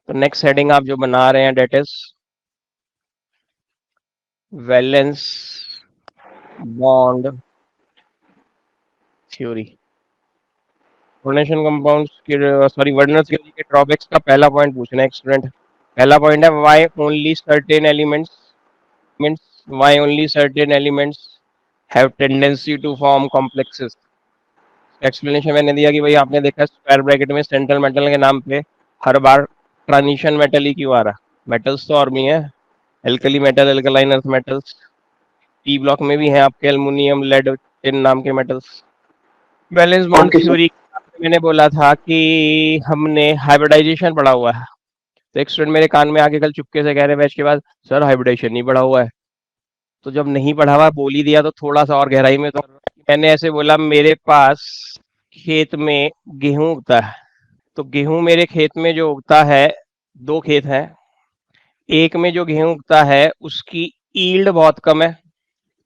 तो next heading आप जो बना रहे हैं that is valence bond theory. Coordination compounds के सॉरी वर्नर थ्योरी के ड्रॉबैक्स का पहला पॉइंट पूछना है स्टूडेंट। पहला पॉइंट है why only certain elements have tendency to form complexes. Explanation मैंने दिया कि भाई आपने देखा स्क्वायर ब्रैकेट में सेंट्रल मेटल के नाम पे हर बार ट्रांजिशन मेटल ही क्यों आ रहा। मेटल्स तो और भी हैं, alkali metal, alkaline earth metals, P block में भी हैं आपके एल्युमिनियम, लेड, टिन नाम के metals. Valence bond okay sir. Theory मैंने बोला था कि हमने हाइब्रिडाइजेशन पढ़ा हुआ है। तो एक स्टूडेंट मेरे कान में आके कल चुपके से कह रहे बैच के बाद, सर हाइब्रिडाइजेशन नहीं पढ़ा हुआ है। तो जब नहीं पढ़ा हुआ बोल ही दिया तो थोड़ा सा और गहराई में तो मैंने ऐसे बोला, मेरे पास खेत में गेहूं उगता है, तो गेहूं मेरे खेत में जो उगता है, दो खेत हैं, एक में जो गेहूं उगता है उसकी ईल्ड बहुत कम है।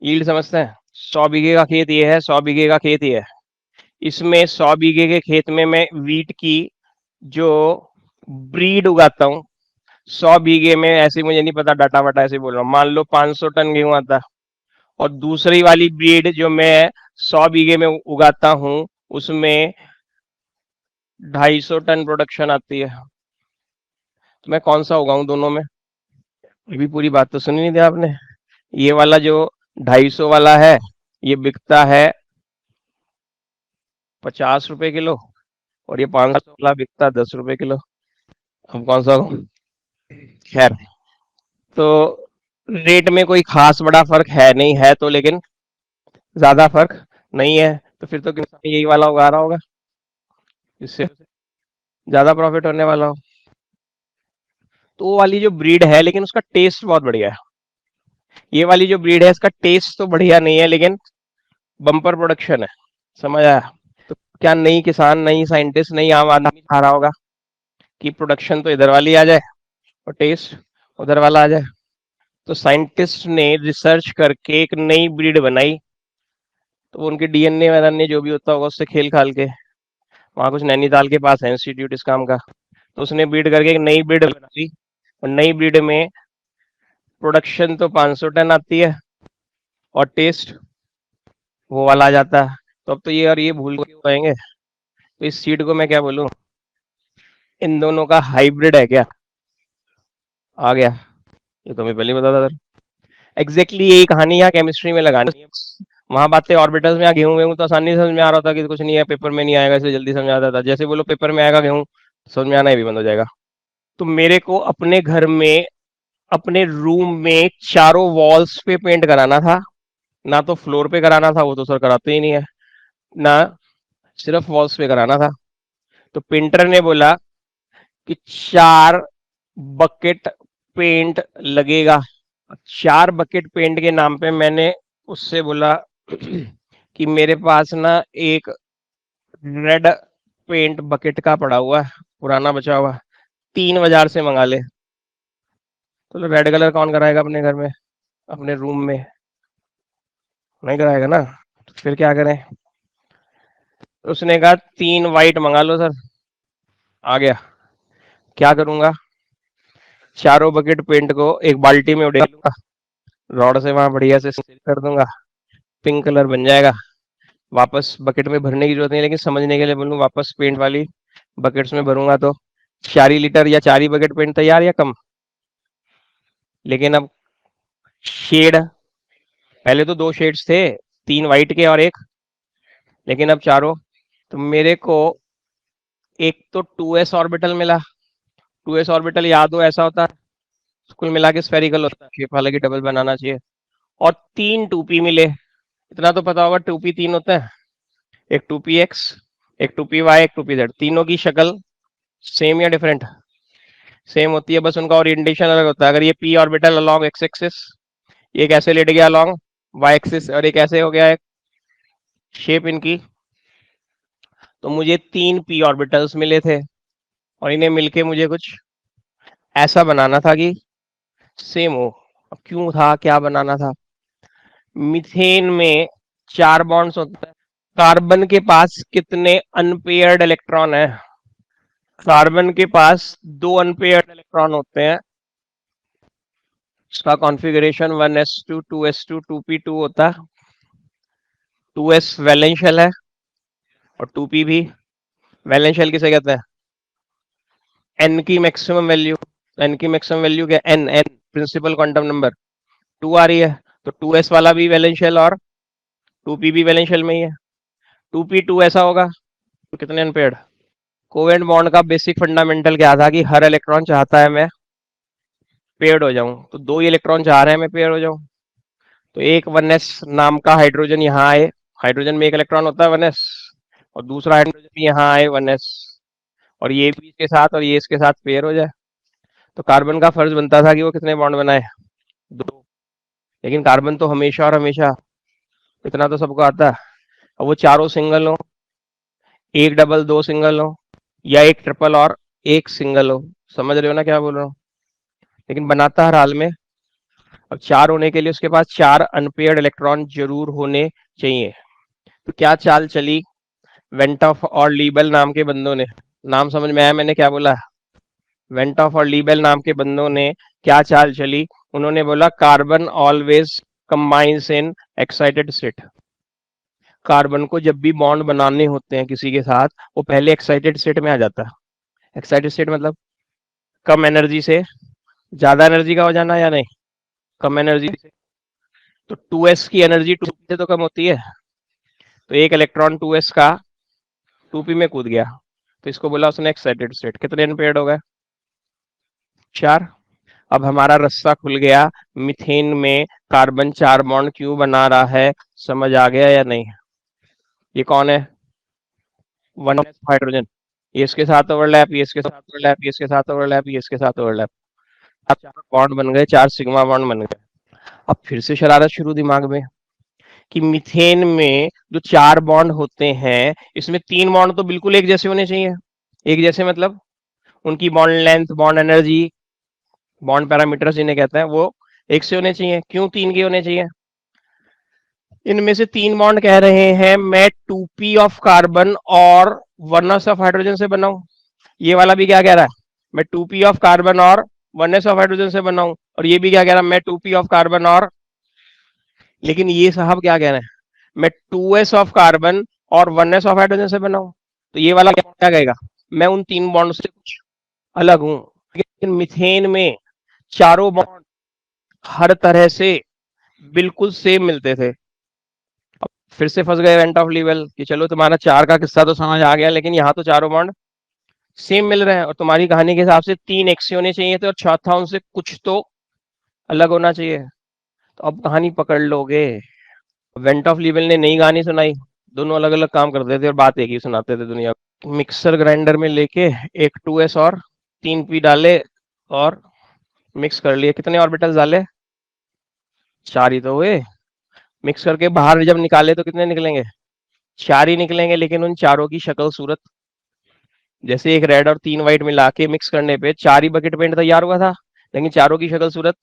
ईल्ड समझते हैं, 100 बीघे का खेत ये है, 100 बीघे का खेत ये है। इसमें 100 बीघे के खेत में मैं वीट की जो ब्रीड उगाता हूँ, 100 बीघे में, ऐसे मुझे नहीं पता डाटा वाटा ऐसे बोल रहा हूँ, मान लो 500 टन गेहूं आता है। और दूसरी वाली ब्रीड जो मैं 100 बीघे में उगाता हूँ उसमें 250 टन प्रोडक्शन आती है। तो मैं कौन सा उगाऊं दोनों में। अभी पूरी बात तो सुनी नहीं थी आपने। ये वाला जो 250 वाला है ये बिकता है 50 रुपए किलो, और ये 500 वाला बिकता 10 रुपए किलो। अब कौन सा उगाऊं? खैर, तो रेट में कोई खास बड़ा फर्क है नहीं, है तो लेकिन ज्यादा फर्क नहीं है। तो फिर तो किसान यही वाला उगा रहा होगा, इससे ज्यादा प्रॉफिट होने वाला हो। तो वो वाली जो ब्रीड है लेकिन उसका टेस्ट बहुत बढ़िया है। ये वाली जो ब्रीड है इसका टेस्ट तो बढ़िया नहीं है लेकिन बम्पर प्रोडक्शन है। समझ आया। तो क्या नई किसान, नई साइंटिस्ट, नई आम आदमी चाह रहा होगा कि प्रोडक्शन तो इधर वाली आ जाए और टेस्ट उधर वाला आ जाए। तो साइंटिस्ट ने रिसर्च करके एक नई ब्रीड बनाई। तो उनके डीएनए वैनए जो भी होता होगा उससे खेल खाल के, वहाँ कुछ नैनीताल के पास है इंस्टीट्यूट इस काम का, तो उसने ब्रीड करके एक नई ब्रीड बनाई। और नई ब्रीड में प्रोडक्शन तो 500 टन आती है और टेस्ट वो वाला आ जाता है। तो अब तो ये और ये भूल के पाएंगे। तो इस सीड को मैं क्या बोलूं, इन दोनों का हाइब्रिड है क्या। आ गया, ये तो मैं पहले ही बता था सर। एग्जैक्टली यही कहानी यहाँ केमिस्ट्री में लगानी है। वहां बातें ऑर्बिटल्स में गेहूं गेहूं तो आसानी से समझ में आ रहा था कि कुछ नहीं है, पेपर में नहीं आएगा इसलिए जल्दी समझ आता था। जैसे बोलो पेपर में आएगा गेहूं, समझ में आना ही भी बंद हो जाएगा। तो मेरे को अपने घर में, अपने रूम में चारों वॉल्स पे पेंट कराना था। ना तो फ्लोर पे कराना था, वो तो सर कराते ही नहीं है ना, सिर्फ वॉल्स पे कराना था। तो पेंटर ने बोला कि 4 बकेट पेंट लगेगा। 4 बकेट पेंट के नाम पे मैंने उससे बोला कि मेरे पास ना एक रेड पेंट बकेट का पड़ा हुआ है, पुराना बचा हुआ, 3 बाजार से मंगा ले। तो रेड कलर कौन कराएगा अपने घर में, अपने रूम में नहीं कराएगा ना। तो फिर क्या करें। उसने कहा 3 वाइट मंगा लो सर। आ गया। क्या करूंगा, चारों बकेट पेंट को एक बाल्टी में उड़ेल लूंगा, रॉड से वहां बढ़िया से सील कर दूंगा, पिंक कलर बन जाएगा। वापस बकेट में भरने की जरूरत नहीं, लेकिन समझने के लिए बोलूँ, वापस पेंट वाली बकेट्स में भरूंगा तो 4 ही लीटर या 4 ही बकेट पेंट तैयार या कम। लेकिन अब शेड, पहले तो 2 शेड्स थे, 3 वाइट के और एक, लेकिन अब चारों। तो मेरे को एक तो 2s ऑर्बिटल मिला। 2s ऑर्बिटल याद हो ऐसा होता है, कुल मिला के स्फेरिकल होता है, शेप हालांकि डबल बनाना चाहिए। और 3 2p मिले। इतना तो पता होगा 2p 3 होता है, एक 2px, एक 2py, एक 2pz। तीनों की शक्ल सेम या डिफरेंट, सेम होती है, बस उनका ओरिएंटेशन अलग होता है। अगर ये p orbital along x axis, ये कैसे लेट गया अलोंग y एक्सिस, और ये कैसे हो गया है शेप इनकी। तो मुझे 3p ऑर्बिटल्स मिले थे और इन्हें मिलके मुझे कुछ ऐसा बनाना था कि सेम हो। अब क्यों था, क्या बनाना था। मीथेन में 4 बॉन्ड्स होते हैं। कार्बन के पास कितने अनपेयर्ड इलेक्ट्रॉन है, कार्बन के पास दो अनपेयर्ड इलेक्ट्रॉन होते हैं, इसका कॉन्फ़िगरेशन 1s2 2s2 2p2 होता है। 2s वैलेंस शेल है और 2p भी। वैलेंस शेल किसे कहते हैं? n की मैक्सिमम वैल्यू। n की मैक्सिमम वैल्यू क्या? n प्रिंसिपल क्वांटम नंबर 2 आ रही है, तो 2s वाला भी वैलेंस शेल और 2p भी वैलेंस शेल में ही है। 2p2 ऐसा होगा तो कितने अनपेयर्ड? कोवेलेंट बॉन्ड का बेसिक फंडामेंटल क्या था कि हर इलेक्ट्रॉन चाहता है मैं पेयर्ड हो जाऊं, तो दो ही इलेक्ट्रॉन चाह रहे हैं मैं पेयर हो जाऊं। तो एक 1s नाम का हाइड्रोजन यहाँ आए, हाइड्रोजन में एक इलेक्ट्रॉन होता है 1s, और दूसरा हाइड्रोजन भी यहाँ आए 1s, और ये भी इसके साथ और ये इसके साथ पेयर हो जाए। तो कार्बन का फर्ज बनता था कि वो कितने बॉन्ड बनाए? दो। लेकिन कार्बन तो हमेशा और हमेशा, इतना तो सबको आता है, अब वो चारों सिंगल हो, एक डबल दो सिंगल हो, या एक ट्रिपल और एक सिंगल हो, समझ रहे हो ना क्या बोल रहा हूँ? लेकिन बनाता हर हाल में। अब चार होने के लिए उसके पास चार अनपेयर्ड इलेक्ट्रॉन जरूर होने चाहिए। तो क्या चाल चली वेंटॉफ और लीबेल नाम के बंदों ने? नाम समझ में आया मैंने क्या बोला? वेंटॉफ और लीबेल नाम के बंदों ने क्या चाल चली? उन्होंने बोला carbon always combines in excited state. Carbon को जब भी बॉन्ड बनाने होते हैं किसी के साथ, वो पहले एक्साइटेड स्टेट में आ जाता है। एक्साइटेड स्टेट मतलब कम एनर्जी से ज्यादा एनर्जी का हो जाना, या नहीं? कम एनर्जी से तो 2s की एनर्जी 2p से तो कम होती है, तो एक इलेक्ट्रॉन 2s का 2p में कूद गया, तो इसको बोला उसने एक्साइटेड स्टेट। कितने अनपेयर्ड हो गए? 4। अब हमारा रास्ता खुल गया, मीथेन में कार्बन 4 बॉन्ड क्यों बना रहा है, समझ आ गया या नहीं? ये कौन है? 1s हाइड्रोजन, ये इसके साथ ओवरलैप, ये इसके साथ ओवरलैप, ये इसके साथ ओवरलैप, ये इसके साथ ओवरलैप। अब 4 बॉन्ड बन गए, 4 सिग्मा बॉन्ड बन गए। अब फिर से शरारत शुरू दिमाग में कि मीथेन में जो 4 बॉन्ड होते हैं, इसमें 3 बॉन्ड तो बिल्कुल एक जैसे होने चाहिए। एक जैसे मतलब उनकी bond length, bond energy, bond parameters जिन्हें कहते हैं, वो एक से होने चाहिए। क्यों 3 के होने चाहिए? इनमें से 3 बॉन्ड कह रहे हैं मैं 2p ऑफ कार्बन और 1s ऑफ हाइड्रोजन से बनाऊं। ये वाला भी क्या कह रहा है? मैं 2p ऑफ कार्बन और 1s ऑफ हाइड्रोजन से बनाऊं। और ये भी क्या कह रहा है? मैं 2p ऑफ कार्बन और, लेकिन ये साहब क्या कह रहे हैं? मैं 2s ऑफ कार्बन और 1s ऑफ हाइड्रोजन से बनाऊं। तो ये वाला क्या कहेगा? मैं उन 3 बॉन्ड से कुछ अलग हूं। लेकिन मीथेन में चारों बॉन्ड हर तरह से बिल्कुल सेम मिलते थे। अब फिर से फंस गए वेंट ऑफ लीवेल कि चलो तुम्हारा 4 का किस्सा तो समझ आ गया, लेकिन यहाँ तो चारों बॉन्ड सेम मिल रहे हैं, और तुम्हारी कहानी के हिसाब से 3 एक से होने चाहिए थे और चौथा उनसे कुछ तो अलग होना चाहिए। तो अब कहानी पकड़ लोगे। वेंट ऑफ लीवेल ने नई कहानी सुनाई, दोनों अलग अलग काम करते थे और बात एक ही सुनाते थे दुनिया को। मिक्सर ग्राइंडर में लेके एक 2s और 3p डाले और मिक्स कर लिए। कितने ऑर्बिटल्स डाले? 4 ही तो हुए। मिक्स करके बाहर जब निकाले तो कितने निकलेंगे? 4 ही निकलेंगे, लेकिन उन चारों की शक्ल सूरत, जैसे एक रेड और 3 व्हाइट मिला के मिक्स करने पे 4 ही बकेट पेंट तैयार हुआ था, लेकिन चारों की शक्ल सूरत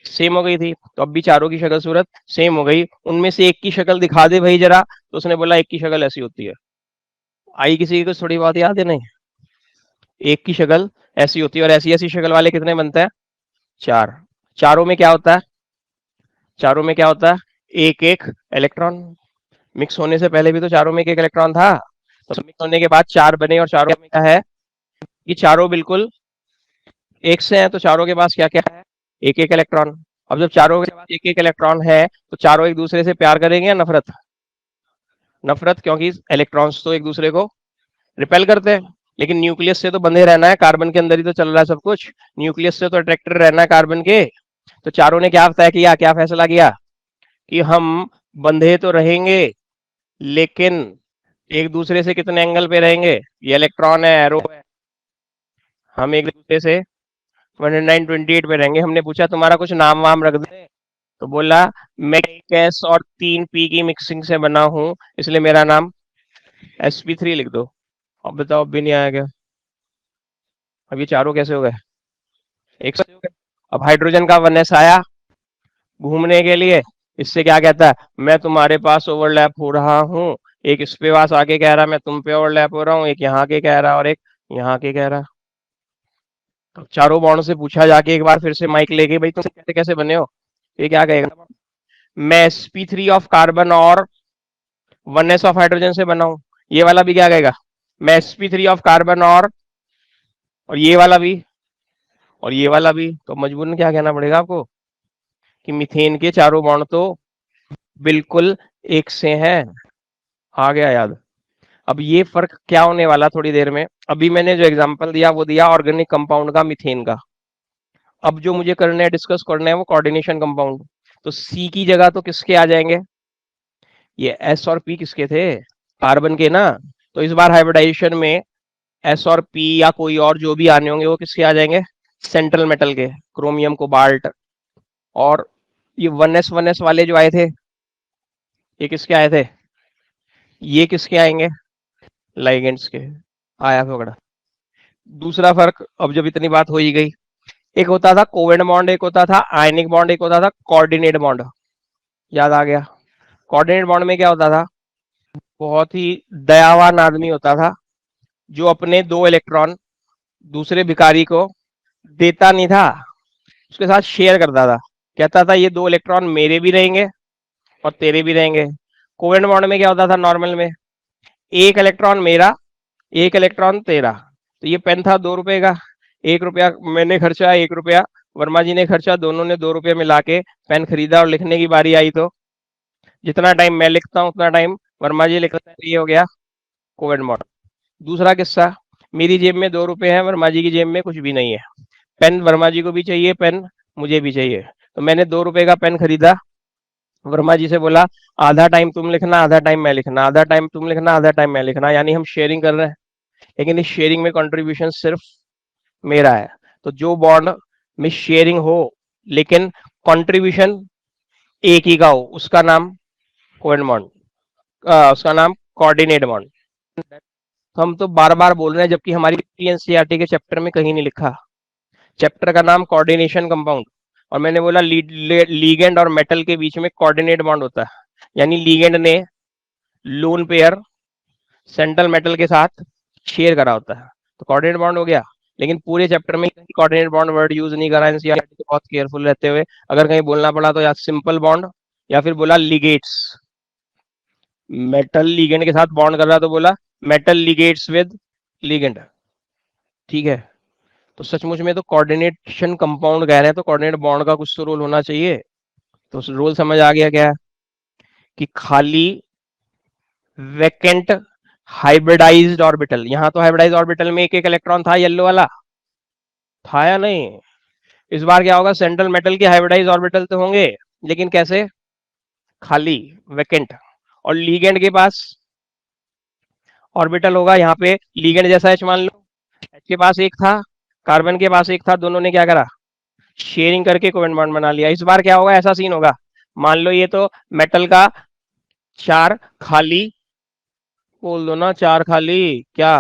सेम हो गई थी। तो अब भी चारों की शक्ल सूरत सेम हो गई। उनमें से एक की शक्ल दिखा दे भाई जरा, तो उसने बोला एक की शक्ल ऐसी होती है। आई किसी की कुछ थोड़ी बात याद है? नहीं, एक की शक्ल ऐसी होती है, और ऐसी ऐसी शक्ल वाले कितने बनते हैं? 4। चारों में क्या होता है? चारों में क्या होता है? एक एक इलेक्ट्रॉन। मिक्स होने से पहले भी तो चारों में एक एक इलेक्ट्रॉन था, तो मिक्स होने के बाद 4 बने, और चारों में क्या है? ये चारों बिल्कुल एक से हैं, तो चारों के पास क्या क्या है? एक एक इलेक्ट्रॉन। अब जब चारों के पास एक एक इलेक्ट्रॉन है, तो चारों एक दूसरे से प्यार करेंगे या नफरत? नफरत, क्योंकि इलेक्ट्रॉन्स तो एक दूसरे को रिपेल करते हैं। लेकिन न्यूक्लियस से तो बंधे रहना है, कार्बन के अंदर ही तो चल रहा है सब कुछ। न्यूक्लियस से तो अट्रैक्टेड रहना है कार्बन के। तो चारों ने क्या तय किया, क्या फैसला किया कि हम बंधे तो रहेंगे, लेकिन एक दूसरे से कितने एंगल पे रहेंगे? ये इलेक्ट्रॉन है, एरो है, हम एक दूसरे से 128 पे रहेंगे। हमने पूछा तुम्हारा कुछ नाम वाम रख दे, तो बोला मैं गैस और 3p की मिक्सिंग से बना हूं, इसलिए मेरा नाम sp3 लिख दो। अब बताओ, अब भी नहीं आया क्या? अब ये चारों कैसे हो गए? एक साथ हो गए। अब हाइड्रोजन का 1s आया घूमने के लिए, इससे क्या कहता है? मैं तुम्हारे पास ओवरलैप हो रहा हूँ। एक इस पे पास आके कह रहा है मैं तुम पे ओवरलैप हो रहा हूँ, एक यहाँ के कह रहा है, और एक यहाँ के कह रहा। तो चारों बॉन्ड से पूछा जाके एक बार फिर से माइक लेके, भाई तुम कैसे कैसे बने हो, ये क्या कहेगा? मैं sp3 ऑफ कार्बन और 1s ऑफ हाइड्रोजन से बना हूं। ये वाला भी क्या कहेगा? मैं sp3 ऑफ कार्बन और ये वाला भी और ये वाला भी। तो मजबूरन क्या कहना पड़ेगा आपको कि मीथेन के चारों बॉन्ड तो बिल्कुल एक से हैं। आ गया याद? अब ये फर्क क्या होने वाला थोड़ी देर में। अभी मैंने जो एग्जांपल दिया वो दिया ऑर्गेनिक कंपाउंड का, मीथेन का। अब जो मुझे करना है, डिस्कस करना है, वो कोऑर्डिनेशन कंपाउंड। तो सी की जगह तो किसके आ जाएंगे? ये एस और पी किसके थे? कार्बन के ना। तो इस बार हाइब्रिडाइजेशन में एस और पी या कोई और जो भी आने होंगे वो किसके आ जाएंगे? सेंट्रल मेटल के, क्रोमियम, कोबाल्ट। और ये 1s वाले जो आए थे, ये किसके आए थे? ये किसके आएंगे? लाइगेंड्स के। आया पकड़ा। दूसरा फर्क, अब जब इतनी बात हो ही गई, एक होता था कोवेलेंट बॉन्ड, एक होता था आयनिक बॉन्ड, एक होता था कोऑर्डिनेट बॉन्ड। याद आ गया? कोऑर्डिनेट बॉन्ड में क्या होता था? बहुत ही दयावान आदमी होता था जो अपने 2 इलेक्ट्रॉन दूसरे भिखारी को देता नहीं था, उसके साथ शेयर करता था। कहता था ये 2 इलेक्ट्रॉन मेरे भी रहेंगे और तेरे भी रहेंगे। कोवेलेंट बॉन्ड में क्या होता था? नॉर्मल में 1 इलेक्ट्रॉन मेरा, 1 इलेक्ट्रॉन तेरा। तो ये पेन था 2 रुपए का, 1 रुपया मैंने खर्चा, 1 रुपया वर्मा जी ने खर्चा, दोनों ने 2 रुपये मिला के पेन खरीदा। और लिखने की बारी आई तो जितना टाइम मैं लिखता हूँ उतना टाइम वर्मा जी लिखता है। ये हो गया कोवेलेंट बॉन्ड। दूसरा किस्सा, मेरी जेब में 2 रुपए हैं, वर्मा जी की जेब में कुछ भी नहीं है। पेन वर्मा जी को भी चाहिए, पेन मुझे भी चाहिए। तो मैंने 2 रुपए का पेन खरीदा, वर्मा जी से बोला आधा टाइम तुम लिखना, आधा टाइम मैं लिखना, आधा टाइम तुम लिखना, आधा टाइम मैं लिखना, यानी हम शेयरिंग कर रहे हैं। लेकिन इस शेयरिंग में कंट्रीब्यूशन सिर्फ मेरा है। तो जो बॉन्ड में शेयरिंग हो लेकिन कंट्रीब्यूशन एक ही का हो, उसका नाम कोवेलेंट बॉन्ड, उसका नाम कोऑर्डिनेट बॉन्ड। तो हम तो बार बार बोल रहे हैं, जबकि हमारी एनसीईआरटी के चैप्टर में कहीं नहीं लिखा। चैप्टर का नाम कोऑर्डिनेशन कंपाउंड, और मैंने बोला लीगेंड और मेटल के बीच में कोऑर्डिनेट बॉन्ड होता है। यानी लीगेंड ने लोन पेयर सेंट्रल मेटल के साथ शेयर करा होता है, तो कोऑर्डिनेट बॉन्ड हो गया। लेकिन पूरे चैप्टर में कोऑर्डिनेट बॉन्ड वर्ड यूज नहीं करा एनसीईआरटी को, बहुत केयरफुल रहते हुए। अगर कहीं बोलना पड़ा तो या सिंपल बॉन्ड या फिर बोला लिगेट्स। मेटल लीगेंड के साथ बॉन्ड कर रहा तो बोला मेटल लिगेट्स विद लीगेंड। ठीक है? तो सचमुच में तो कोऑर्डिनेशन कंपाउंड कह रहे हैं, तो कोऑर्डिनेट बॉन्ड का कुछ तो रोल होना चाहिए। तो रोल समझ आ गया क्या? कि खाली वैकेंट हाइब्रिडाइज्ड ऑर्बिटल, यहां तो हाइब्रिडाइज्ड ऑर्बिटल में एक एक इलेक्ट्रॉन था, येलो वाला था या नहीं? इस बार क्या होगा? सेंट्रल मेटल के हाइब्रिडाइज्ड ऑर्बिटल तो होंगे, लेकिन कैसे? खाली, वैकेंट। और लीगेंड के पास ऑर्बिटल होगा, यहाँ पे लीगेंड जैसा एच मान लो, एच के पास एक था, कार्बन के पास एक था, दोनों ने क्या करा? शेयरिंग करके कोवेलेंट बॉन्ड बना लिया। इस बार क्या होगा? ऐसा सीन होगा, मान लो ये तो मेटल का 4 खाली, बोल दो ना 4 खाली, क्या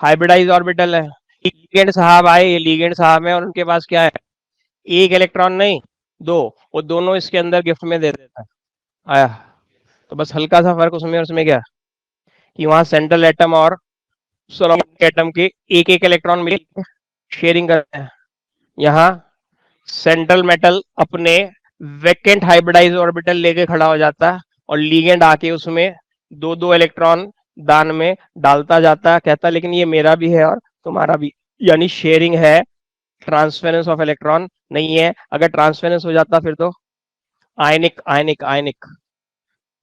हाइब्रिडाइज ऑर्बिटल है। लीगेंड साहब आए, ये लीगेंड साहब है और उनके पास क्या है? एक इलेक्ट्रॉन नहीं, 2। वो दोनों इसके अंदर गिफ्ट में दे देता है। आया? तो बस हल्का सा फर्क उसमें और उसमें क्या, कि वहां सेंट्रल एटम और सराउंडिंग एटम के एक एक इलेक्ट्रॉन मिल शेयरिंग करते हैं। यहाँ सेंट्रल मेटल अपने वैकेंट हाइब्रिडाइज ऑर्बिटल लेके खड़ा हो जाता है और लीगेंड आके उसमें 2-2 इलेक्ट्रॉन दान में डालता जाता है, कहता है लेकिन ये मेरा भी है और तुम्हारा भी। यानी शेयरिंग है, ट्रांसफेरेंस ऑफ इलेक्ट्रॉन नहीं है। अगर ट्रांसफेरेंस हो जाता फिर तो आयनिक आयनिक आयनिक,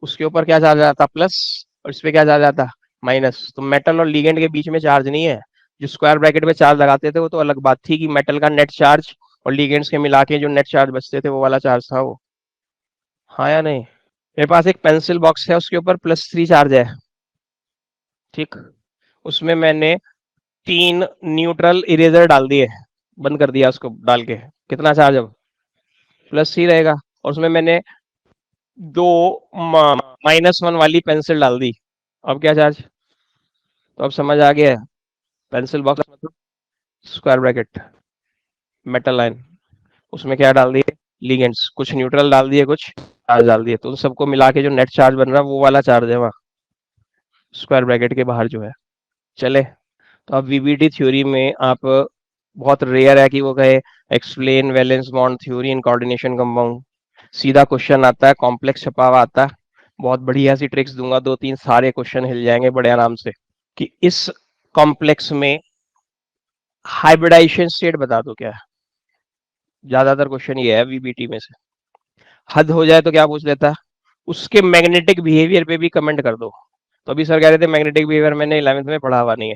उसके ऊपर क्या चार्ज आता? प्लस, और इस पे क्या चार्ज आता? माइनस। तो मेटल और लीगेंड के बीच में चार्ज नहीं है। जो स्क्वायर ब्रैकेट में चार्ज लगाते थे वो तो अलग बात थी, कि मेटल का नेट चार्ज और लीगेंड्स के मिला के जो नेट चार्ज बचते थे वो वाला चार्ज था वो। हाँ या नहीं? मेरे पास एक पेंसिल बॉक्स है, उसके ऊपर +3 चार्ज है। ठीक, उसमें मैंने 3 न्यूट्रल इरेजर डाल दिए, बंद कर दिया उसको डाल के। कितना चार्ज अब? +3 रहेगा। और उसमें मैंने 2 -1 वाली पेंसिल डाल दी, अब क्या चार्ज? तो अब समझ आ गया है, पेंसिल बॉक्स मतलब स्क्वायर ब्रैकेट, मेटल लाइन, उसमें क्या डाल दिए? लिगेंड्स, कुछ न्यूट्रल डाल दिए, कुछ चार्ज डाल दिए। तो उन सबको मिला के जो नेट चार्ज बन रहा है वो वाला चार्ज है वहाँ स्क्वायर ब्रैकेट के बाहर जो है। चले, तो अब वीबीटी थ्योरी में आप बहुत रेयर है कि वो कहे explain valence bond theory in coordination compound. सीधा क्वेश्चन आता है, कॉम्प्लेक्स छपा हुआ आता है, बहुत बढ़िया सी ट्रिक्स दूंगा, दो तीन सारे क्वेश्चन हिल जाएंगे बड़े आराम से कि इस कॉम्प्लेक्स में हाइब्रिडाइजेशन स्टेट बता दो क्या है। ज्यादातर क्वेश्चन ये है वीबीटी में से। हद हो जाए तो क्या पूछ लेता है, उसके मैग्नेटिक बिहेवियर पे भी कमेंट कर दो। तो अभी सर कह रहे थे मैग्नेटिक बिहेवियर मैंने 11th में पढ़ा हुआ नहीं है,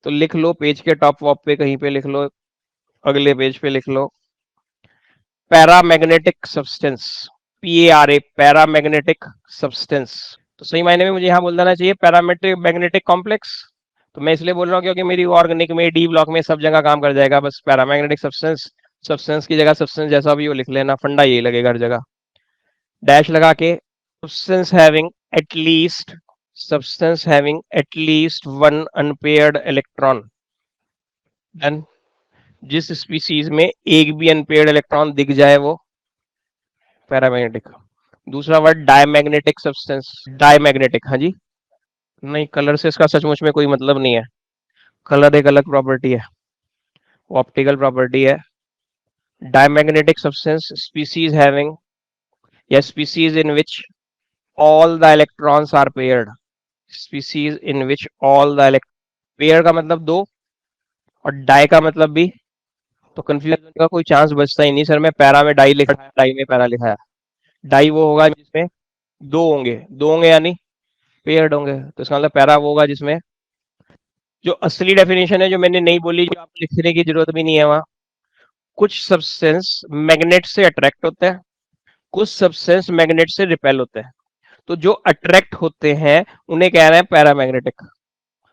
तो लिख लो पेज के टॉप वॉप पे कहीं पे लिख लो, अगले पेज पे लिख लो paramagnetic substance, PARA, paramagnetic substance. तो सही मायने में मुझे यहाँ बोल देना चाहिए पैरामेट्रिक मैग्नेटिक कॉम्प्लेक्स। तो मैं इसलिए बोल रहा हूँ क्योंकि मेरी ऑर्गेनिक में डी ब्लॉक में सब जगह काम कर जाएगा, बस पैरामैग्नेटिक सब्सटेंस, सब्सटेंस की जगह सब्सटेंस जैसा भी वो लिख लेना, फंडा यही लगेगा हर जगह। डैश लगा के substance having at least, substance having at least one unpaired electron. Then जिस स्पीसीज में एक भी अनपेयर्ड इलेक्ट्रॉन दिख जाए वो पैरामैग्नेटिक। दूसरा वर्ड डायमैग्नेटिक सब्सटेंस, डायमैग्नेटिक, हाँ जी। नहीं, कलर से इसका सचमुच में कोई मतलब नहीं है, कलर एक अलग प्रॉपर्टी है, वो ऑप्टिकल प्रॉपर्टी है। डायमैग्नेटिक सब्सटेंस स्पीसीज हैविंग या species in which all the electrons are paired, species in which all the pair का मतलब दो और डाई का मतलब भी, तो कंफ्यूजन का कोई चांस बचता ही नहीं। सर मैं पैरा में डाई लिखा है, डाई में पैरा लिखा है। डाई वो होगा जिसमें दो होंगे यानी पेयर्ड होंगे, तो इसका मतलब पैरा वो होगा जिसमें, जो असली डेफिनेशन है जो मैंने नहीं बोली, जो आपको लिखने की जरूरत भी नहीं है वहां, कुछ सब्सटेंस मैग्नेट से अट्रैक्ट होते हैं, कुछ सब्सटेंस मैग्नेट से रिपेल होते हैं। तो जो अट्रैक्ट होते हैं उन्हें कह रहे हैं पैरामैग्नेटिक,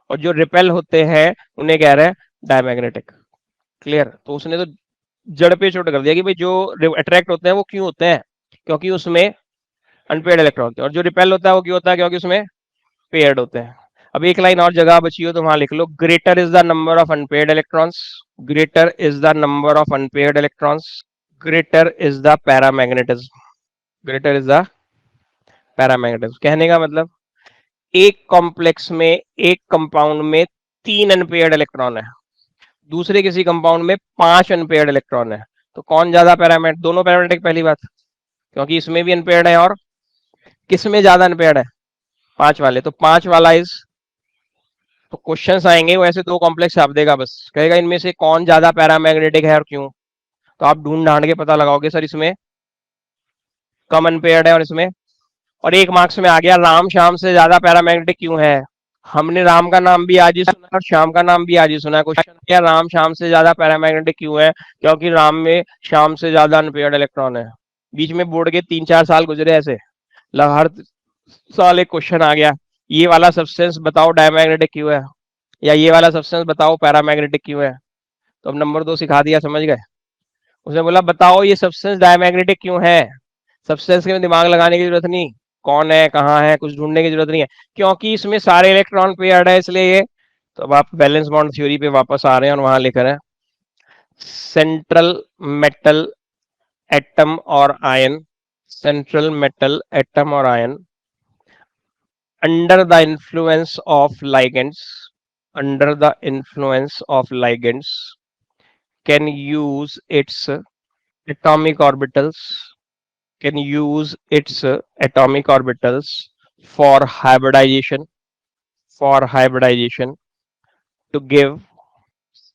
और जो रिपेल होते हैं उन्हें कह रहे हैं डायमैग्नेटिक। क्लियर? तो उसने तो जड़ पे चोट कर दिया कि भाई जो अट्रैक्ट होते हैं वो क्यों होते हैं, क्योंकि उसमें अनपेयर्ड इलेक्ट्रॉन होते हैं, और जो रिपेल होता है वो क्यों होता है, क्योंकि उसमें पेयर्ड होते हैं। अब एक लाइन और जगह बची हो तो वहां लिख लो greater is the number of unpaired electrons, greater is the number of unpaired electrons, greater is the paramagnetism, greater is the paramagnetism. कहने का मतलब एक कॉम्प्लेक्स में, एक कंपाउंड में 3 अनपेयर्ड इलेक्ट्रॉन है, दूसरे किसी कंपाउंड में 5 अनपेयर्ड इलेक्ट्रॉन है, तो कौन ज्यादा पैरामैग्नेटिक, दोनों पैरामैग्नेटिक पहली बात, क्योंकि इसमें भी अनपेयर्ड है और किसमें ज्यादा अनपेयर्ड है, 5 वाले, तो 5 वाला इज, तो क्वेश्चंस आएंगे वो ऐसे दो कॉम्प्लेक्स आप देगा, बस कहेगा इनमें से कौन ज्यादा पैरामैग्नेटिक है और क्यों, तो आप ढूंढ ढांड के पता लगाओगे सर इसमें कम अनपेयर्ड है और इसमें, और एक मार्क्स में आ गया राम श्याम से ज्यादा पैरामैग्नेटिक क्यों है। हमने राम का नाम भी आज ही सुना और श्याम का नाम भी आज ही सुना, क्वेश्चन क्या, राम श्याम से ज्यादा पैरामैग्नेटिक क्यों है, क्योंकि राम में श्याम से ज्यादा अनपेयर्ड इलेक्ट्रॉन है। बीच में बोर्ड के 3-4 साल गुजरे ऐसे, हर साल एक क्वेश्चन आ गया, ये वाला सब्सटेंस बताओ डायमैग्नेटिक क्यों है, या ये वाला सब्सटेंस बताओ पैरामैग्नेटिक क्यों है। तो अब नंबर 2 सिखा दिया, समझ गए। उसने बोला बताओ ये सब्सटेंस डायमैग्नेटिक क्यों है, सब्सटेंस के में दिमाग लगाने की जरूरत नहीं, कौन है कहाँ है कुछ ढूंढने की जरूरत नहीं है, क्योंकि इसमें सारे इलेक्ट्रॉन पेयर्ड है इसलिए ये। तो अब आप बैलेंस बॉन्ड थ्योरी पे वापस आ रहे हैं और वहां लिख रहे हैं सेंट्रल मेटल एटम और आयन, सेंट्रल मेटल एटम और ion under the influence of ligands, under the influence of ligands can use its atomic orbitals, can use its atomic orbitals for hybridization, for hybridization to give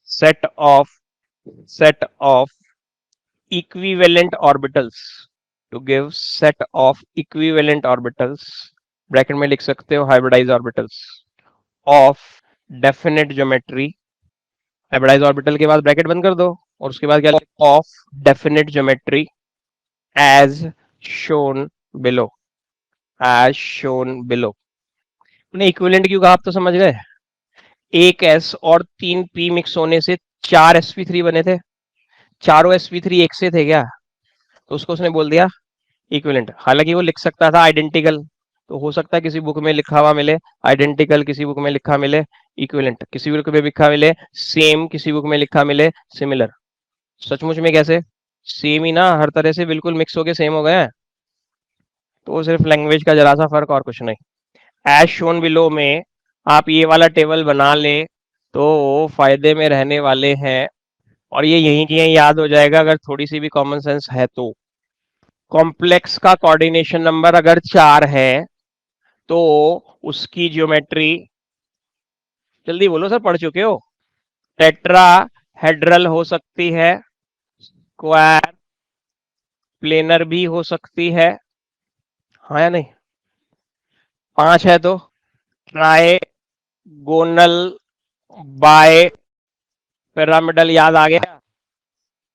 set of set of equivalent orbitals, to give set of equivalent orbitals, bracket में लिख सकते हो hybridize orbitals of definite geometry, hybridize orbital के बाद bracket बंद कर दो और उसके बाद क्या, of definite geometry as shown below, as shown below. ने इक्विवेलेंट क्यों कहा आप तो समझ गए, एक एस और 3 पी मिक्स होने से 4 sp3 बने थे, चारों sp3 एक से थे क्या, तो उसको उसने बोल दिया इक्विवेलेंट। हालांकि वो लिख सकता था आइडेंटिकल, तो हो सकता है किसी बुक में लिखा हुआ मिले आइडेंटिकल, किसी बुक में लिखा मिले इक्विवेलेंट, किसी बुक में लिखा मिले सेम, किसी बुक में लिखा मिले सिमिलर। सचमुच में कैसे सेम ही ना, हर तरह से बिल्कुल मिक्स होके सेम हो गए हैं, तो वो सिर्फ लैंग्वेज का जरा सा फर्क और कुछ नहीं। एज शोन बिलो में आप ये वाला टेबल बना ले तो फायदे में रहने वाले हैं, और ये यहीं की यहीं याद हो जाएगा अगर थोड़ी सी भी कॉमन सेंस है तो। कॉम्प्लेक्स का कोऑर्डिनेशन नंबर अगर 4 है तो उसकी ज्योमेट्री, जल्दी बोलो सर, पढ़ चुके हो। टेट्राहेड्रल हो सकती है, स्क्वायर प्लेनर भी हो सकती है, हाँ या नहीं। 5 है तो ट्राइगोनल, बाय पिरामिडल याद आ गया।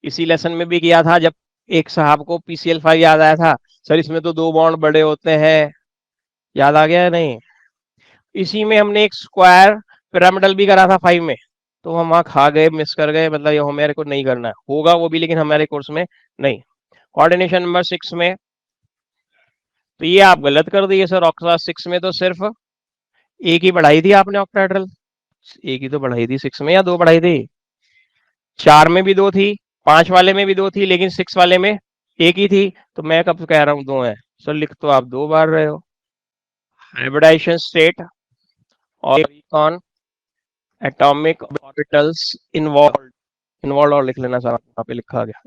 इसी लेसन में भी किया था जब एक साहब को PCl5 याद आया था, सर इसमें तो 2 बॉन्ड बड़े होते हैं, याद आ गया या नहीं। इसी में हमने एक स्क्वायर पिरामिडल भी करा था 5 में, तो हम वहां खा गए, मिस कर गए, मतलब ये हमारे को नहीं करना है, होगा वो भी लेकिन हमारे कोर्स में नहीं। कोऑर्डिनेशन नंबर 6 में, तो ये आप गलत कर दिए सर, ऑक्सा 6 में तो सिर्फ एक ही बढ़ाई थी आपने ऑक्टाहेड्रल, एक ही तो बढ़ाई थी 6 में, या 2 बढ़ाई थी। 4 में भी 2 थी, 5 वाले में भी 2 थी, लेकिन 6 वाले में एक ही थी, तो मैं कब कह रहा हूँ 2 है। सर लिख तो आप 2 बार रहे हो। हाइब्रिडाइजेशन स्टेट और कौन, एटॉमिक ऑर्बिटल्स इन्वॉल्व, इन्वॉल्व और लिख लेना सर, यहाँ पे लिखा गया,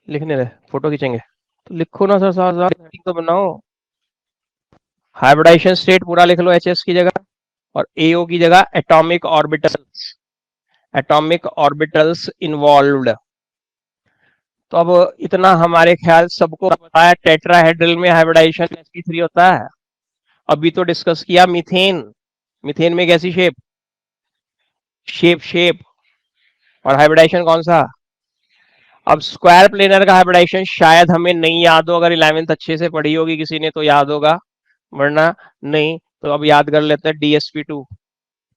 लिखने रहे फोटो खींचेंगे तो लिखो ना सर, साथ साथ हेडिंग तो बनाओ। हाइब्रिडाइजेशन स्टेट पूरा लिख लो HS की जगह, और AO की जगह atomic orbitals, atomic orbitals involved. तो अब इतना हमारे ख्याल सबको पता है, टेट्राहेड्रल में हाइब्रिडाइजेशन sp3 होता है। अभी तो डिस्कस किया मीथेन, मीथेन में कैसी शेप, शेप शेप, और हाइब्रिडाइजेशन कौन सा। अब स्क्वायर प्लेनर का हाइब्रिडाइजेशन शायद हमें नहीं याद हो, अगर 11th अच्छे से पढ़ी होगी किसी ने तो याद होगा, वरना नहीं। तो अब याद कर लेते हैं DSP2।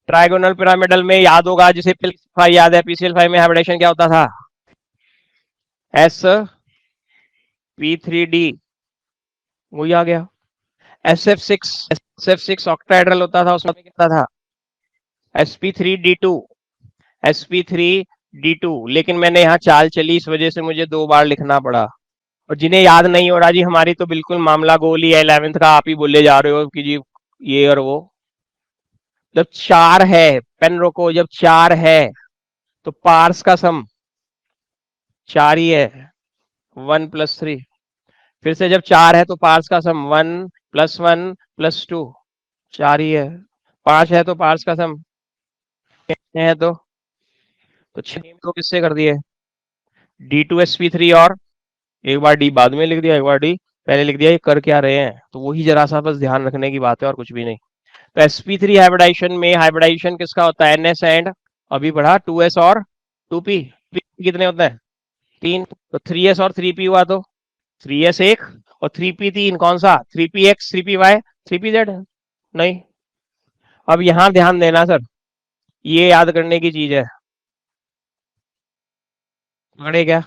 ट्राइगोनल पिरामिडल में याद होगा, जिसे PCl5 याद है, PCl5 में हाइब्रिडाइजेशन क्या होता था, sp3d, वही आ गया। SF6 ऑक्टाहेड्रल होता था, उसमें क्या था, sp3d2, sp3d2, लेकिन मैंने यहाँ चाल चली इस वजह से मुझे 2 बार लिखना पड़ा। और जिन्हें याद नहीं हो रहा जी, हमारी तो बिल्कुल मामला गोल ही है, 11th का आप ही बोले जा रहे हो कि जी ये और वो। जब 4 है, पेन रोको, जब 4 है तो पार्स का सम 4 ही है, 1+3। फिर से जब 4 है तो पार्स का सम 1+1+2, 4 ही है। 5 है तो पार्स का सम है, तो 6 तो किससे कर दिए, D2sp3, और एक बार डी बाद में लिख दिया, एक बार डी पहले लिख दिया, ये कर क्या रहे हैं, तो वही जरा सा बस ध्यान रखने की बात है और कुछ भी नहीं। तो sp3 हाइब्रिडाइजेशन में हाइब्रिडाइजेशन किसका होता है, NS एंड, अभी पढ़ा 2s और 2p, कितने होते हैं 3, तो 3s और 3p हुआ, तो 3s एक और 3p 3, कौन सा 3px 3py 3pz, नहीं। अब यहां ध्यान देना सर, ये याद करने की चीज है, पकड़े क्या,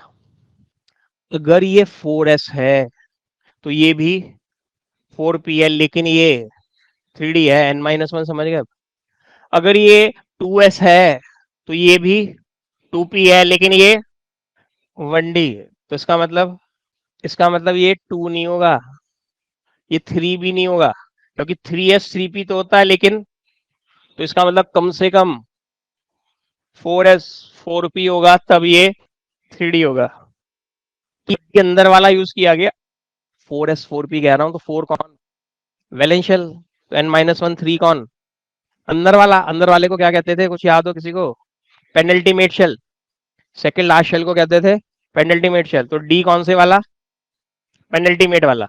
अगर ये 4s है तो ये भी 4p है, लेकिन ये 3d है, n-1 समझ गए। अगर ये 2s है तो ये भी 2p है, लेकिन ये 1d, तो इसका मतलब ये 2 नहीं होगा, ये 3 भी नहीं होगा, क्योंकि 3s 3p तो होता है, लेकिन तो इसका मतलब कम से कम 4s 4p होगा, तब ये 3d होगा। के अंदर वाला यूज किया गया, 4s 4p कह रहा हूं, तो 4 कौन, वैलेंशियल, तो n-1 3 कौन, अंदर वाला, अंदर वाले को क्या कहते थे, कुछ याद हो किसी को, penultimate shell, second last shell को कहते थे पेनल्टीमेट शेल, तो डी कौन से वाला, पेनल्टीमेट वाला।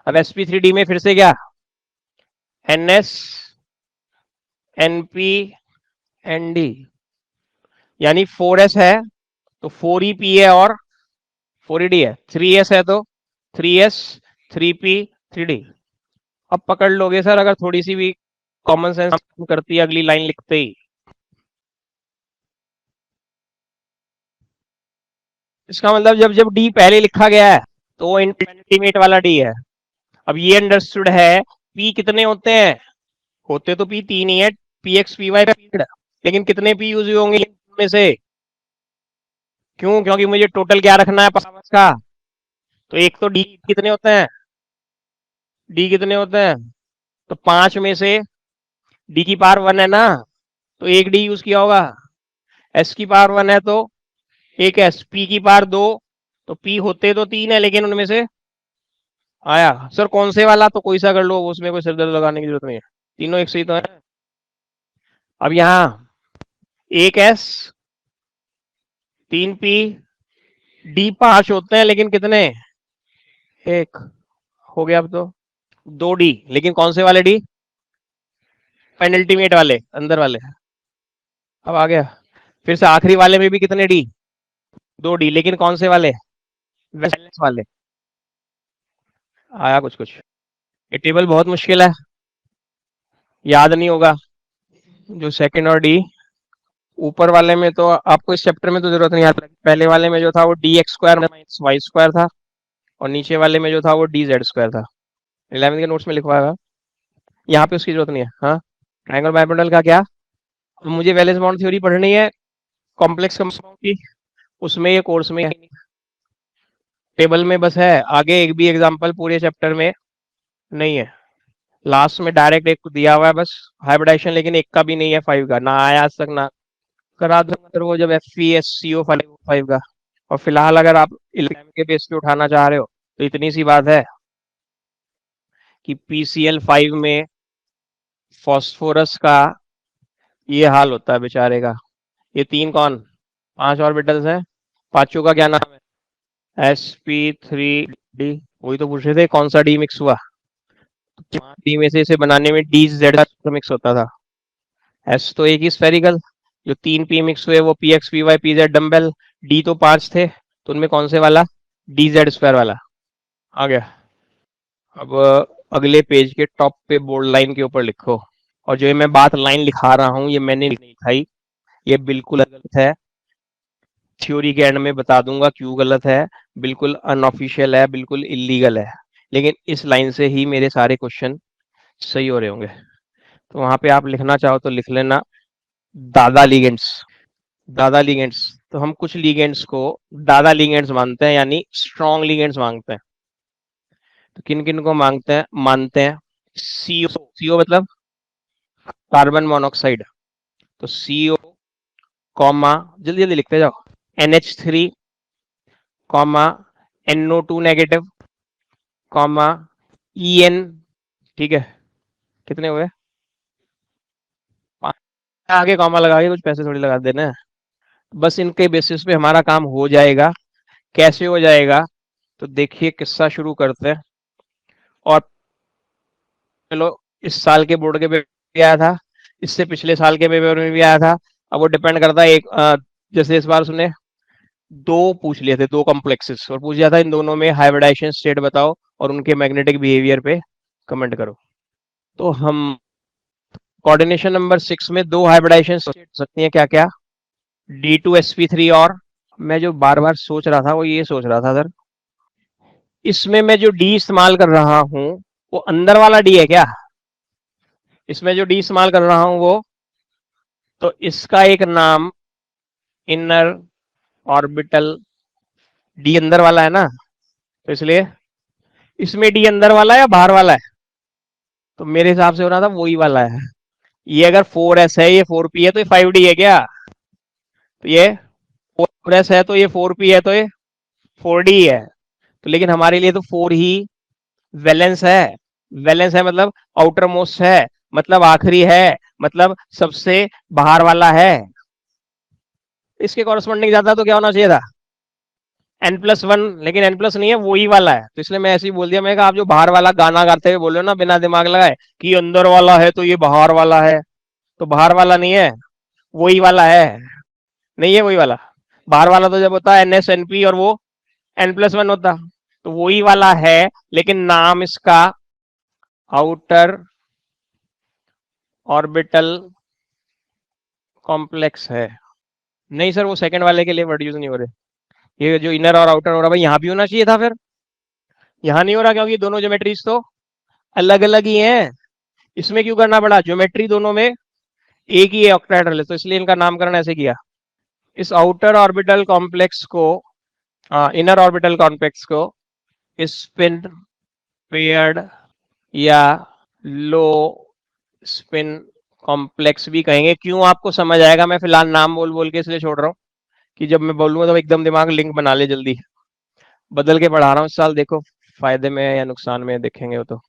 अब sp3d में फिर से क्या, ns np nd, यानी 4s है तो 4ep है और 4ed है, 3s है तो 3s 3p 3d। अब पकड़ लोगे सर अगर थोड़ी सी भी कॉमन सेंस करती है अगली लाइन लिखते ही। इसका मतलब जब जब डी पहले लिखा गया है तो वो इंटीमेट वाला डी है। अब ये अंडरस्टूड है, पी कितने होते हैं, होते तो पी 3 ही है, px py लेकिन कितने पी यूज होंगे में से, क्यों, क्योंकि मुझे टोटल क्या रखना है पावर्स का, तो एक तो डी कितने होते हैं, डी कितने होते हैं, तो 5 में से डी की पावर 1 है ना, तो एक डी यूज किया होगा, एस की पावर 1 है तो एक एस, पी की पावर 2, तो पी होते तो 3 है लेकिन उनमें से आया। सर कौन से वाला, तो कोई सा कर लो, उसमें कोई सिरदर्द लगाने की जरूरत नहीं है, तीनों एक सही तो है। अब यहाँ एक एस, 3 पी, डी 5 होते हैं लेकिन कितने, एक, हो गया अब तो 2 डी, लेकिन कौन से वाले डी, पेनल्टीमेट वाले अंदर वाले। अब आ गया, फिर से आखिरी वाले में भी कितने डी, 2 डी, लेकिन कौन से वाले, बैलेंस वाले। आया कुछ कुछ। ये टेबल बहुत मुश्किल है, याद नहीं होगा। जो सेकंड और डी, ऊपर वाले में तो आपको इस चैप्टर में तो जरूरत नहीं आता, पहले वाले में जो था वो d x square minus y square था, और नीचे वाले में जो था वो डी जेड स्क्वायर था। 11वीं के नोट्स में लिखवाएगा, यहाँ पे उसकी जरूरत नहीं है। हाँ, ट्रायंगल बाइमोडल का क्या, मुझे वैलेंस बॉन्ड थ्योरी पढ़नी है कॉम्प्लेक्स कंपाउंड की, उसमें ये कोर्स में टेबल में बस है, आगे एक भी एग्जांपल पूरे चैप्टर में नहीं है। लास्ट में डायरेक्ट एक दिया हुआ है बस हाइब्रिडाइजेशन, लेकिन एक का भी नहीं है 5 का, ना आया आज तक ना करा दूंगा फिर वो जब FeSCO5 का। और फिलहाल अगर आप इलेक्ट्रॉन के बेस पे उठाना चाह रहे हो तो इतनी सी बात है कि PCl5 में फास्फोरस का ये हाल होता है बेचारे का। ये 3 कौन, 5 ऑर्बिटल्स हैं, पांचों का क्या नाम है, sp3d। वही तो पूछ रहे थे कौन सा डी मिक्स हुआ, 5 डी में से इसे बनाने में डी जेड मिक्स होता था। एस तो एक ही स्फेरिकल, जो 3 पी मिक्स हुए वो PX PY PZ dumbbell, D तो 5 थे, तो उनमें कौन से वाला, डी जेड स्क्वायर वाला। आ गया। अब अगले पेज के टॉप पे बोल्ड लाइन के ऊपर लिखो, और जो मैं बात लाइन लिखा रहा हूँ ये मैंने नहीं लिखाई, ये बिल्कुल गलत है, थ्योरी के एंड में बता दूंगा क्यों गलत है, बिल्कुल अनऑफिशियल है, बिल्कुल इलीगल है, लेकिन इस लाइन से ही मेरे सारे क्वेश्चन सही हो रहे होंगे। तो वहां पे आप लिखना चाहो तो लिख लेना, दादा लिगेंड्स। दादा लिगेंड्स, तो हम कुछ लिगेंड्स को दादा लिगेंड्स मानते हैं, यानी स्ट्रॉन्ग लिगेंड्स मांगते हैं। तो किन किन को मानते हैं, सीओ, सीओ मतलब कार्बन मोनोऑक्साइड, तो सीओ कॉमा, जल्दी जल्दी लिखते जाओ, NH3 comma, NO2 negative comma, EN, ठीक है, कितने हुए, आगे कॉमा लगा के कुछ पैसे थोड़ी लगा देना है, बस इनके बेसिस पे हमारा काम हो जाएगा। कैसे हो जाएगा, तो देखिए किस्सा शुरू करते हैं। और चलो, इस साल के बोर्ड के पेपर भी आया था, इससे पिछले साल के पेपर में भी आया था। अब वो डिपेंड करता है, एक जैसे इस बार उसने 2 पूछ लिए थे, 2 कॉम्प्लेक्सेस, और पूछ लिया था इन दोनों में हाइब्रिडाइजेशन स्टेट बताओ और उनके मैग्नेटिक बिहेवियर पे कमेंट करो। तो हम कोऑर्डिनेशन नंबर 6 में 2 हाइब्रिडाइजेशन स्टेट सकती हैं, क्या क्या, D2sp3, और मैं जो बार बार सोच रहा था वो ये सोच रहा था सर, इसमें मैं जो डी इस्तेमाल कर रहा हूं वो अंदर वाला डी है क्या, इसमें जो डी इस्तेमाल कर रहा हूं वो, तो इसका एक नाम इनर ऑर्बिटल डी अंदर वाला है ना, तो इसलिए इसमें डी अंदर वाला है या बाहर वाला है, तो मेरे हिसाब से हो रहा था वही वाला है। ये अगर 4s है, ये 4p है, तो ये 5d है क्या, तो ये 4s है तो ये 4p है तो ये 4d है, तो लेकिन हमारे लिए तो 4 ही वैलेंस है। वैलेंस है मतलब आउटर मोस्ट है, मतलब आखिरी है, मतलब सबसे बाहर वाला है। इसके कॉरेस्पॉन्डिंग जाता तो क्या होना चाहिए था, N+1, लेकिन N+ नहीं है, वो ही वाला है, तो इसलिए मैं ऐसे ही बोल दिया, मैं कहा आप जो बाहर वाला गाना गाते हुए बोले ना बिना दिमाग लगाए कि अंदर वाला है तो ये बाहर वाला है, तो बाहर वाला नहीं है, वही वाला है, नहीं है वही वाला। बाहर वाला तो जब होता है NS NP और वो N+1 होता, तो वही वाला है, लेकिन नाम इसका आउटर ऑर्बिटल कॉम्प्लेक्स है। नहीं सर, वो सेकंड वाले के लिए वर्ड यूज नहीं हो रहे, ये जो इनर और आउटर हो रहा है भाई यहाँ भी होना चाहिए था, फिर यहाँ नहीं हो रहा क्योंकि दोनों ज्योमेट्रीज तो अलग अलग ही हैं, इसमें क्यों करना पड़ा, ज्योमेट्री दोनों में एक ही है ऑक्टाहेड्रल, तो इसलिए इनका नामकरण ऐसे किया। इस आउटर ऑर्बिटल कॉम्प्लेक्स को, इनर ऑर्बिटल कॉम्प्लेक्स को स्पिन पेयर्ड या लो स्पिन कॉम्प्लेक्स भी कहेंगे। क्यों आपको समझ आएगा, मैं फिलहाल नाम बोल बोल के इसलिए छोड़ रहा हूँ कि जब मैं बोलूंगा तो एकदम दिमाग लिंक बना ले जल्दी। बदल के पढ़ा रहा हूँ इस साल, देखो फायदे में है या नुकसान में है, देखेंगे वो तो।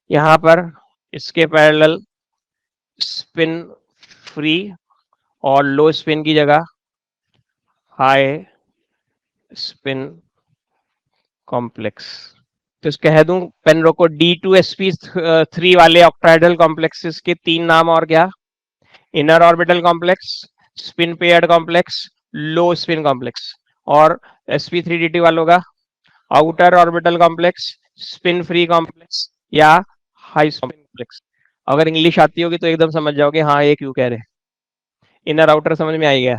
यहाँ पर इसके पैरेलल स्पिन फ्री और लो स्पिन की जगह हाई स्पिन कॉम्प्लेक्स। तो कह दूं पेनरो को D2sp3 वाले ऑक्टाहेड्रल कॉम्प्लेक्सेस के तीन नाम और क्या? Inner orbital complex, spin paired complex, लो स्पिन कॉम्प्लेक्स। और sp3dt वालों का outer orbital complex, spin free complex या हाई स्पिन कॉम्प्लेक्स। अगर इंग्लिश आती होगी तो एकदम समझ जाओगे हाँ ये क्यों कह रहे। इनर आउटर समझ में आई गया।